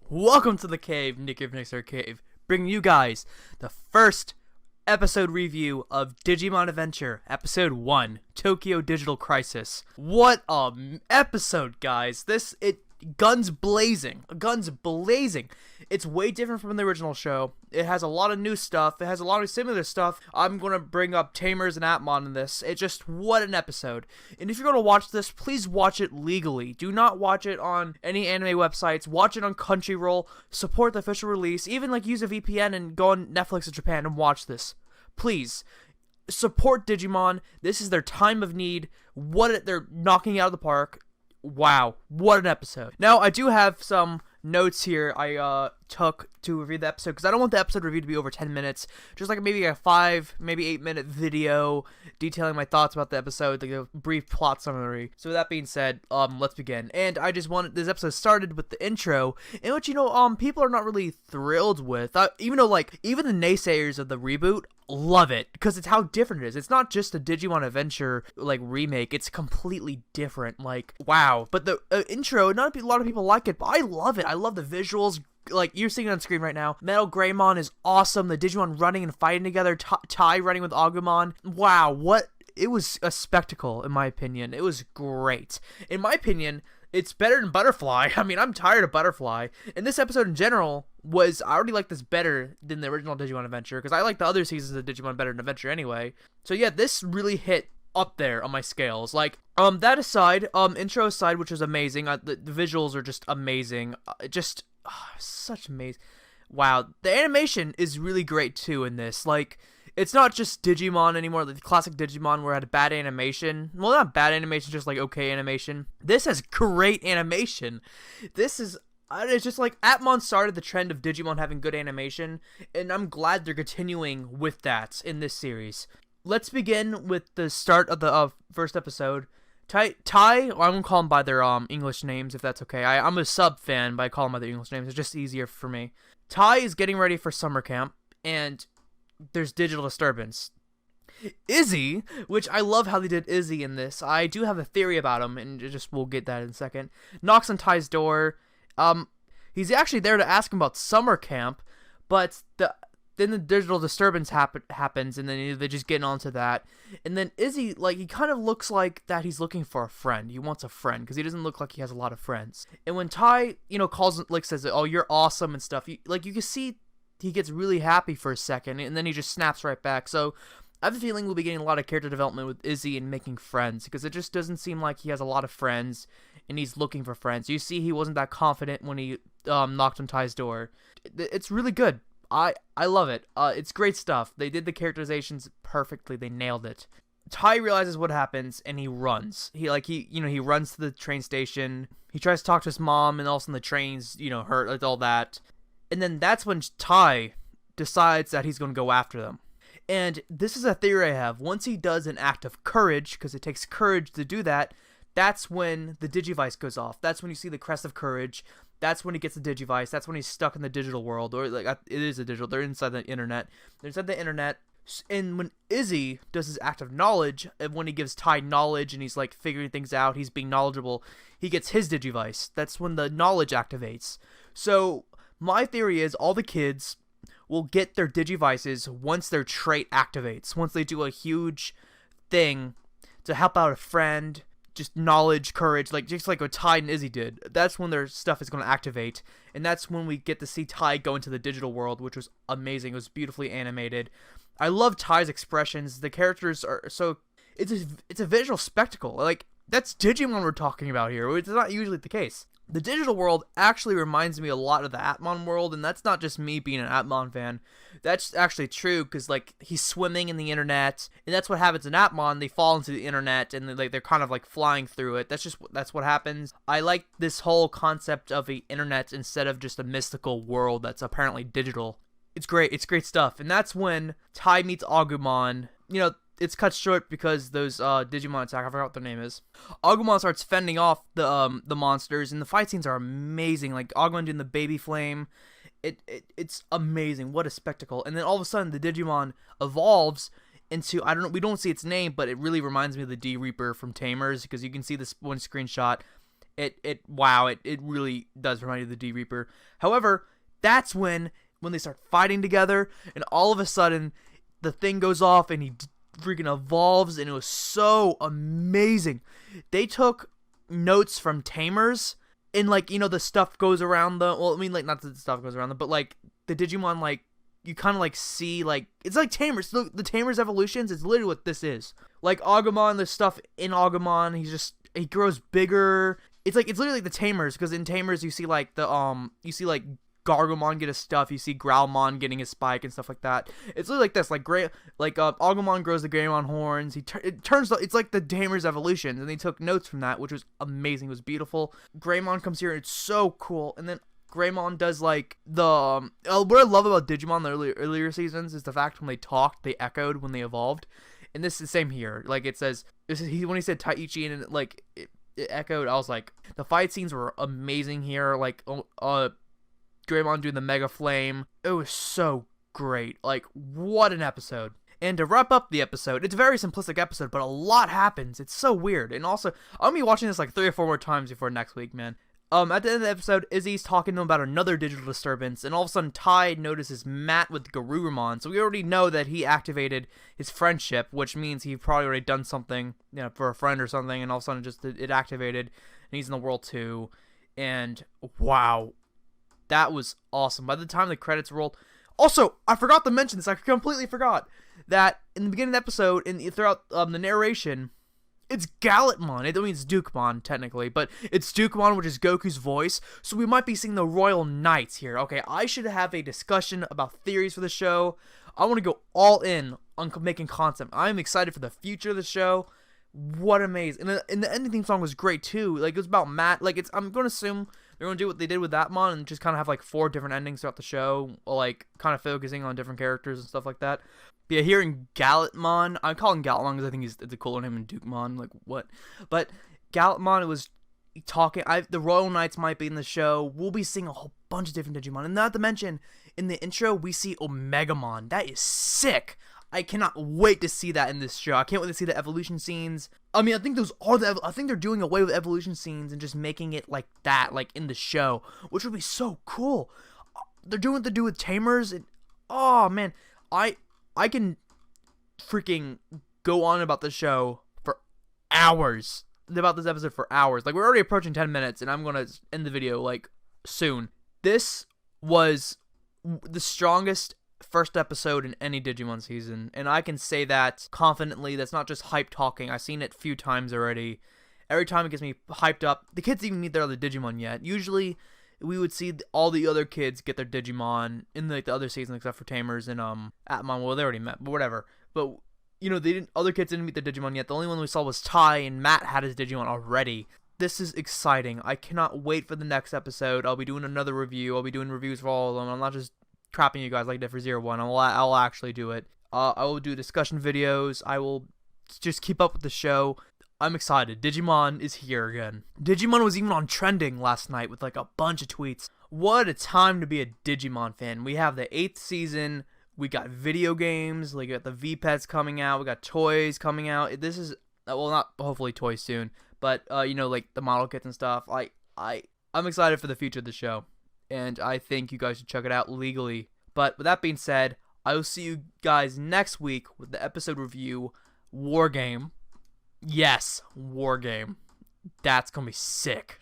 Welcome to the cave, Nick of Nick's Cave, bringing you guys the first episode review of Digimon Adventure, Episode 1, Tokyo Digital Crisis. What a episode, guys. Guns blazing. It's way different from the original show. It has a lot of new stuff. It has a lot of similar stuff. I'm going to bring up Tamers and Atmon in this. What an episode. And if you're going to watch this, please watch it legally. Do not watch it on any anime websites. Watch it on Crunchyroll. Support the official release. Even use a VPN and go on Netflix in Japan and watch this. Please. Support Digimon. This is their time of need. They're knocking it out of the park. Wow, what an episode. Now, I do have some notes here I took to review the episode, because I don't want the episode review to be over 10 minutes. Just maybe a 5, maybe 8 minute video detailing my thoughts about the episode, a brief plot summary. So with that being said, let's begin. And I just wanted, this episode started with the intro, in which, people are not really thrilled with, even though, even the naysayers of the reboot love it, because it's how different it is. It's not just a Digimon Adventure, remake, it's completely different, wow. But the intro, not a lot of people like it, but I love it. I love the visuals. You're seeing it on screen right now. Metal Greymon is awesome. The Digimon running and fighting together. Tai running with Agumon. Wow, it was a spectacle, in my opinion. It was great. In my opinion, it's better than Butterfly. I mean, I'm tired of Butterfly. And this episode in general I already like this better than the original Digimon Adventure, because I like the other seasons of Digimon better than Adventure anyway. So yeah, this really hit up there on my scales. That aside, intro aside, which was amazing. The visuals are just amazing. Such amazing. Wow, the animation is really great too in this. It's not just Digimon anymore, the classic Digimon where it had bad animation. Well, not bad animation, just okay animation. This has great animation. It's just Atmon started the trend of Digimon having good animation, and I'm glad they're continuing with that in this series. Let's begin with the start of the first episode. Tai, I'm gonna call them by their English names, if that's okay. I'm a sub fan, but I call them by their English names. It's just easier for me. Tai is getting ready for summer camp, and there's digital disturbance. Izzy, which I love how they did Izzy in this. I do have a theory about him, and we'll get that in a second. Knocks on Tai's door. He's actually there to ask him about summer camp, but then the digital disturbance happens, and then they're just getting onto that. And then Izzy, he kind of looks like that he's looking for a friend. He wants a friend, because he doesn't look like he has a lot of friends. And when Tai, calls, says, oh, you're awesome and stuff, you can see he gets really happy for a second, and then he just snaps right back. So I have a feeling we'll be getting a lot of character development with Izzy and making friends, because it just doesn't seem like he has a lot of friends, and he's looking for friends. You see he wasn't that confident when he knocked on Tai's door. It's really good. I love it. It's great stuff. They did the characterizations perfectly. They nailed it. Tai realizes what happens, and he runs. He runs to the train station. He tries to talk to his mom, and all of a sudden the train's, hurt, all that. And then that's when Tai decides that he's going to go after them. And this is a theory I have. Once he does an act of courage, because it takes courage to do that, that's when the Digivice goes off. That's when you see the crest of courage. That's when he gets the Digivice. That's when he's stuck in the digital world. Or, it is a digital. They're inside the internet. They're inside the internet. And when Izzy does his act of knowledge, and when he gives Tai knowledge and he's, figuring things out, he's being knowledgeable, he gets his Digivice. That's when the knowledge activates. So, my theory is all the kids will get their Digivices once their trait activates. Once they do a huge thing to help out a friend, just knowledge, courage, just like what Tai and Izzy did. That's when their stuff is going to activate, and that's when we get to see Tai go into the digital world, which was amazing. It was beautifully animated. I love Tai's expressions. The characters are so... It's a visual spectacle. That's Digimon we're talking about here, which is not usually the case. The digital world actually reminds me a lot of the Atmon world, and that's not just me being an Atmon fan. That's actually true, because, he's swimming in the internet, and that's what happens in Atmon. They fall into the internet, and they're kind of, flying through it. That's what happens. I like this whole concept of the internet instead of just a mystical world that's apparently digital. It's great. It's great stuff. And that's when Tai meets Agumon. It's cut short because those Digimon attack. I forgot what their name is. Agumon starts fending off the monsters, and the fight scenes are amazing. Agumon doing the baby flame. It's amazing. What a spectacle. And then all of a sudden the Digimon evolves into, I don't know, we don't see its name, but it really reminds me of the D Reaper from Tamers, because you can see this one screenshot. It really does remind you of the D Reaper. However, that's when they start fighting together, and all of a sudden the thing goes off and he freaking evolves, and it was so amazing. They took notes from Tamers, and like, you know, the stuff goes around the, well, I mean, like, not that the stuff goes around them, but like the Digimon, like, you kind of like see, like, it's like Tamers. The Tamers evolutions is literally what this is. Like Agumon, the stuff in Agumon, he grows bigger. It's literally like the Tamers, because in Tamers you see like Gargomon get his stuff, you see Growlmon getting his spike and stuff like that. It's literally like this, Agumon grows the Greymon horns. It's like the Tamers evolution, and they took notes from that, which was amazing. It was beautiful. Greymon comes here, and it's so cool. And then Greymon does like what I love about Digimon the earlier seasons is the fact when they talked, they echoed when they evolved, and this is the same here. Like it says, when he said Taichi and it echoed. I was like, the fight scenes were amazing here. Like Greymon doing the Mega Flame. It was so great. Like, what an episode. And to wrap up the episode, it's a very simplistic episode, but a lot happens. It's so weird. And also, I'm going to be watching this like 3 or 4 more times before next week, man. At the end of the episode, Izzy's talking to him about another digital disturbance, and all of a sudden, Tai notices Matt with Garurumon, so we already know that he activated his friendship, which means he probably already done something, you know, for a friend or something, and all of a sudden it activated, and he's in the world too, and wow. That was awesome. By the time the credits rolled... Also, I forgot to mention this. I completely forgot that in the beginning of the episode, throughout the narration, it's Gallantmon. I mean, it's Dukemon, technically, but it's Dukemon, which is Goku's voice, so we might be seeing the Royal Knights here. Okay, I should have a discussion about theories for the show. I want to go all in on making content. I'm excited for the future of the show. What amazing. And the ending theme song was great, too. Like, it was about Matt. Like, I'm going to assume they're going to do what they did with that mon and just kind of have, like, 4 different endings throughout the show, like, kind of focusing on different characters and stuff like that. But yeah, here in Gallantmon, I call him Gallantmon because I think it's a cooler name than Dukemon, like, what? But Gallantmon, it was talking, the Royal Knights might be in the show. We'll be seeing a whole bunch of different Digimon. And not to mention, in the intro, we see Omegamon. That is sick. I cannot wait to see that in this show. I can't wait to see the evolution scenes. I mean, I think I think they're doing away with evolution scenes and just making it like that, like in the show, which would be so cool. They're doing what they do with Tamers, and oh man, I can freaking go on about the show for hours, about this episode for hours. Like, we're already approaching 10 minutes, and I'm gonna end the video like soon. This was the strongest first episode in any Digimon season, and I can say that confidently. That's not just hype talking. I've seen it a few times already. Every time it gets me hyped up. The kids didn't even meet their other Digimon yet. Usually we would see all the other kids get their Digimon in the other season, except for Tamers and Atmon. Well, they already met, but whatever. But you know, other kids didn't meet their Digimon yet. The only one we saw was Tai, and Matt had his Digimon already. This is exciting. I cannot wait for the next episode. I'll be doing another review. I'll be doing reviews for all of them. I'm not just crapping you guys like I did for 01. I'll actually do it. I will do discussion videos. I will just keep up with the show. I'm excited. Digimon is here again. Digimon was even on trending last night with like a bunch of tweets. What a time to be a Digimon fan. We have the 8th season. We got video games. We got the V-Pets coming out. We got toys coming out. This is, well, not hopefully toys soon, but you know, like the model kits and stuff. I'm excited for the future of the show, and I think you guys should check it out legally. But with that being said, I will see you guys next week with the episode review, War Game. Yes, War Game. That's gonna be sick.